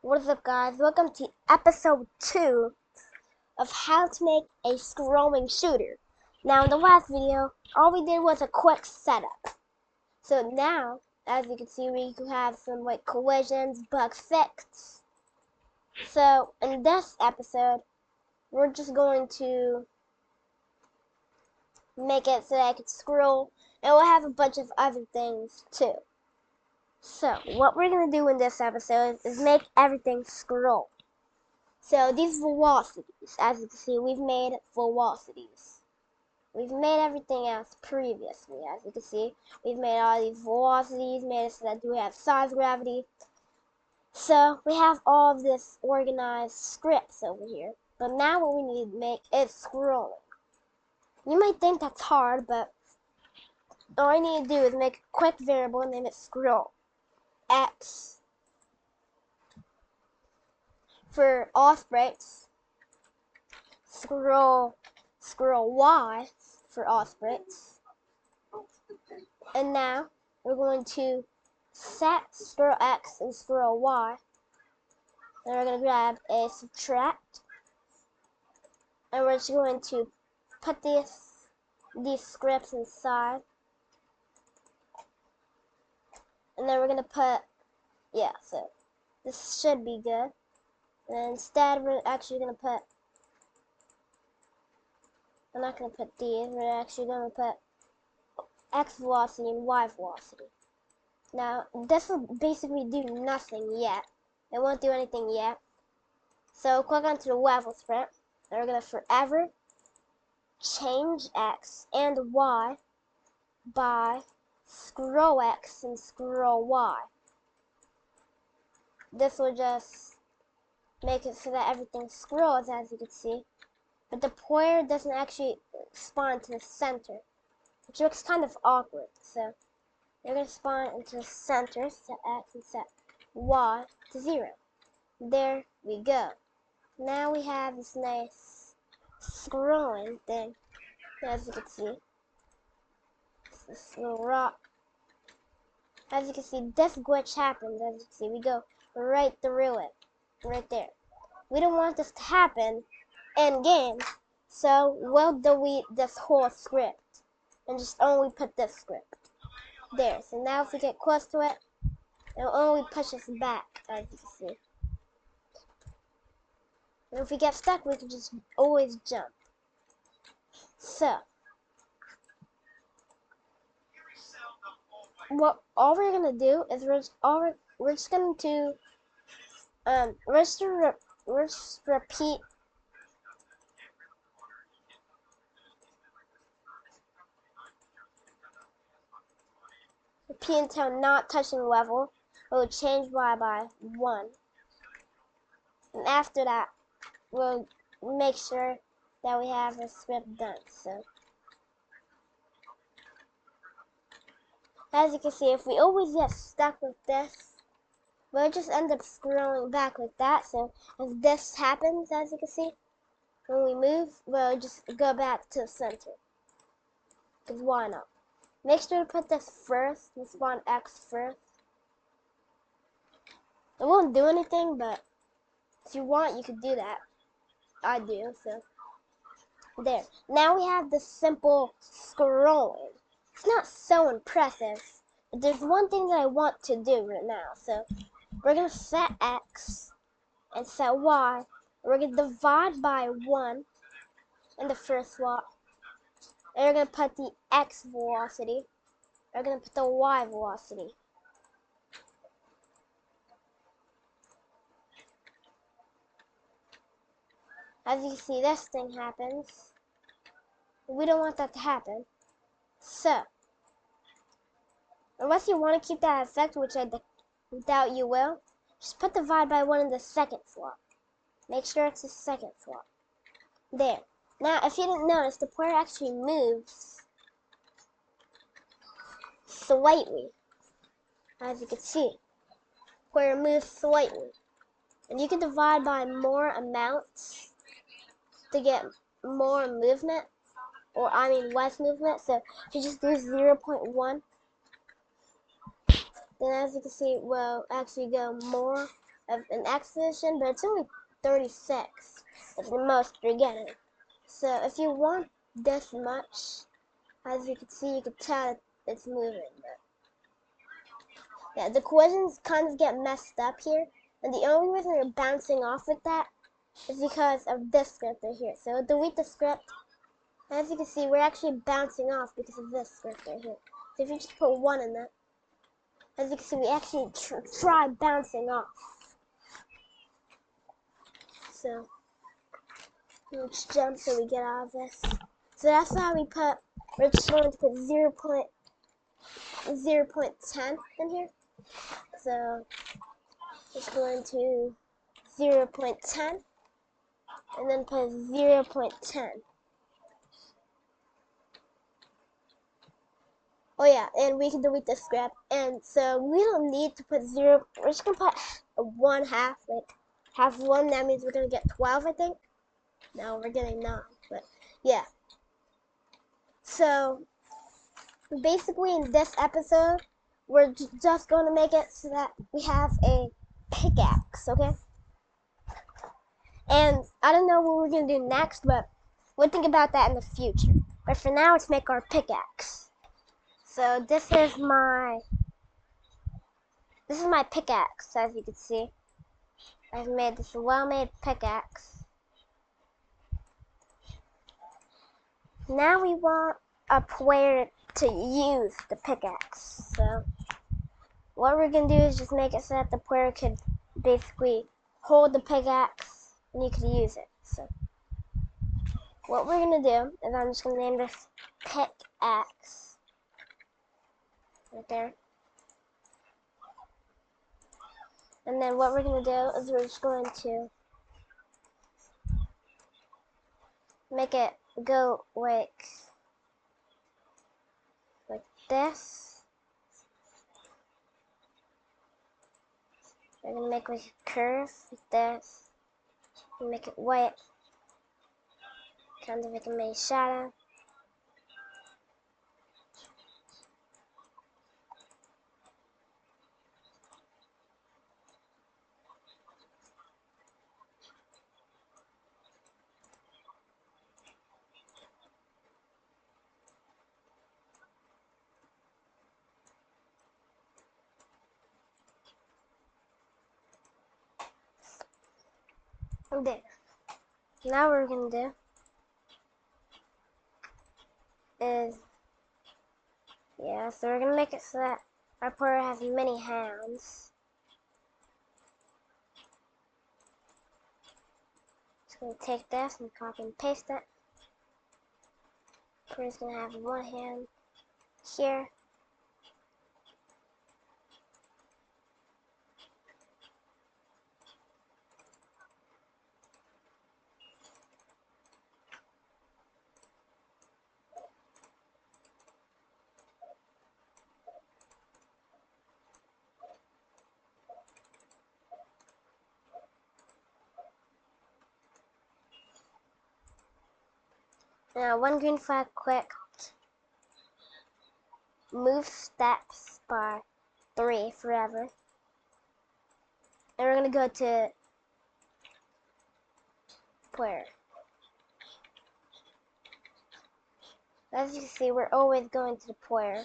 What is up, guys? Welcome to episode 2 of how to make a scrolling shooter. Now, in the last video, all we did was a quick setup. So now, as you can see, we can have some collisions, bugs fixed. So in this episode, we're just going to make it so that I can scroll, and we'll have a bunch of other things too. So, what we're going to do in this episode is make everything scroll. So, these velocities, as you can see, we've made velocities. We've made everything else previously, as you can see. We've made all these velocities, made it so that we have size gravity. So, we have all of this organized scripts over here. But now what we need to make is scrolling. You might think that's hard, but all I need to do is make a quick variable and name it scroll. X for all sprites, scroll Y for all sprites, and now we're going to set scroll X and scroll Y, and we're going to grab a subtract, and we're just going to put these scripts inside. And then we're going to put, so this should be good. And instead, we're actually going to put, we're not going to put these, we're actually going to put X velocity and Y velocity. Now, this will basically do nothing yet. It won't do anything yet. So, click onto the level sprint, and we're going to forever change X and Y by scroll X and scroll Y. This will just make it so that everything scrolls, as you can see, but the pointer doesn't actually spawn to the center, which looks kind of awkward. So you're going to spawn into the center, set X and set Y to 0. There we go. Now we have this nice scrolling thing, as you can see. This little rock. As you can see, this glitch happens. As you can see, we go right through it, right there. We don't want this to happen in game, so we'll delete this whole script and just only put this script there. So now if we get close to it, it'll only push us back, as you can see. And if we get stuck, we can just always jump. So what all we're gonna do is we're just going to repeat until not touching level. We'll change Y by 1, and after that we'll make sure that we have the script done. So as you can see, if we always get stuck with this, we'll just end up scrolling back like that. So if this happens, as you can see, when we move, we'll just go back to the center. Because why not? Make sure to put this first, and spawn X first. It won't do anything, but if you want, you could do that. I do, so. There. Now we have the simple scrolling. It's not so impressive, but there's one thing that I want to do right now. So we're going to set X and set Y. We're going to divide by 1 in the first slot. And we're going to put the X velocity. We're going to put the Y velocity. As you can see, this thing happens. We don't want that to happen. So, unless you want to keep that effect, which I doubt you will, just put divide by 1 in the second slot. Make sure it's the second slot. There. Now, if you didn't notice, the pointer actually moves slightly. As you can see, pointer moves slightly. And you can divide by more amounts to get more movement, or I mean less movement. So if you just do 0.1, then as you can see, it will actually go more of an X position, but it's only 36. It's the most you're getting. So if you want this much, as you can see, you can tell it's moving. But yeah, the collisions kind of get messed up here, and the only reason you're bouncing off with that is because of this script right here. So delete the script. As you can see, we're actually bouncing off because of this script right here. So if you just put 1 in that, as you can see, we actually try bouncing off. So let's jump so we get out of this. So that's why we're just going to put 0.10 in here. So just going to 0.10 and then put 0.10. Oh yeah, and we can delete the script. And so we don't need to put 0. We're just gonna put a 1/2, like half 1. That means we're gonna get 12, I think. No, we're getting 9, but yeah. So basically, in this episode, we're just going to make it so that we have a pickaxe, okay? And I don't know what we're going to do next, but we'll think about that in the future. But for now, let's make our pickaxe. So this is my pickaxe, as you can see. I've made this well-made pickaxe. Now we want a player to use the pickaxe. So what we're going to do is just make it so that the player could basically hold the pickaxe and you can use it. So what we're going to do is I'm just going to name this pickaxe. Right there. And then what we're going to do is we're just going to make it go like this. We're going to make like a curve like this. And make it white. Kind of make a main shadow. There. Now what we're going to do is, yeah, so we're going to make it so that our player has many hands. Just going to take this and copy and paste it. Player's going to have one hand here. Now, one green flag clicked. Move steps by 3 forever. And we're going to go to player. As you can see, we're always going to the player.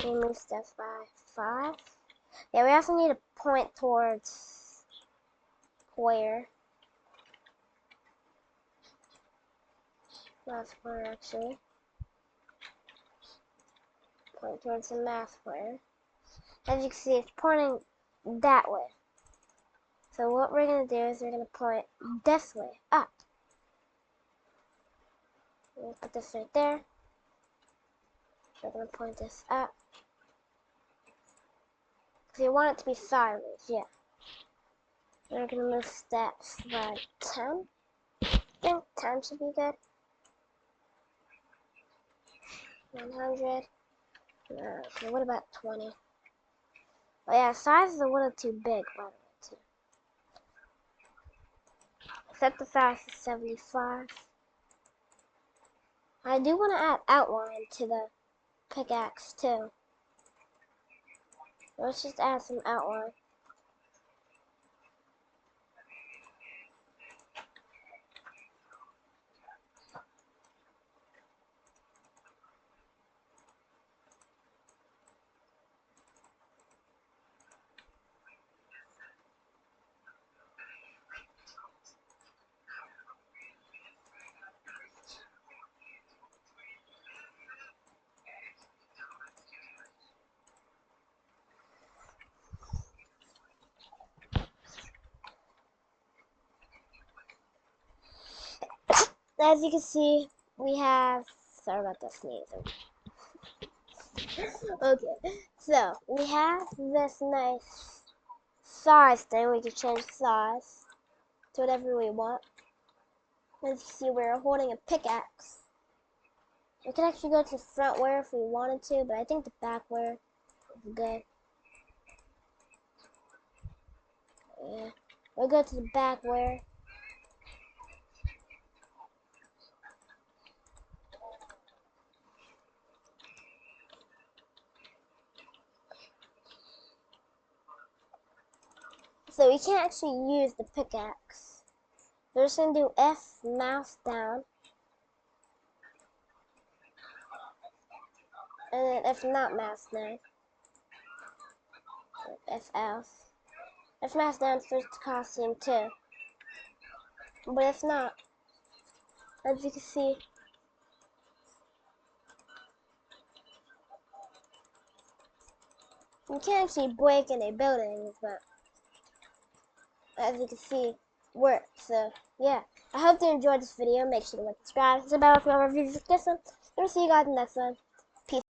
We move steps by 5. Yeah, we also need to point towards player. Math player, actually. Point towards the math player. As you can see, it's pointing that way. So what we're going to do is we're going to point this way, up. We'll put this right there. We're going to point this up. Because you want it to be sideways, yeah. We're going to move steps by 10. I think 10 should be good. 100. Okay, what about 20? Oh yeah, size is a little too big, by the way, too. Set the size to 75. I do want to add outline to the pickaxe, too. Let's just add some outline. as you can see, we have, sorry about the sneezing. Okay, so we have this nice size thing. We can change size to whatever we want. As you can see, we're holding a pickaxe. We can actually go to the front wear if we wanted to, but I think the back wear is good. Yeah, we'll go to the back wear. So we can't actually use the pickaxe. We're just going to do F, mouse down. And then if not mouse down. F else. If mouse down for the costume too. But if not, as you can see, you can't actually break any buildings, but as you can see, works. So yeah, I hope you enjoyed this video. Make sure to like, subscribe, hit the bell for more reviews like this one. And we'll see you guys in the next one.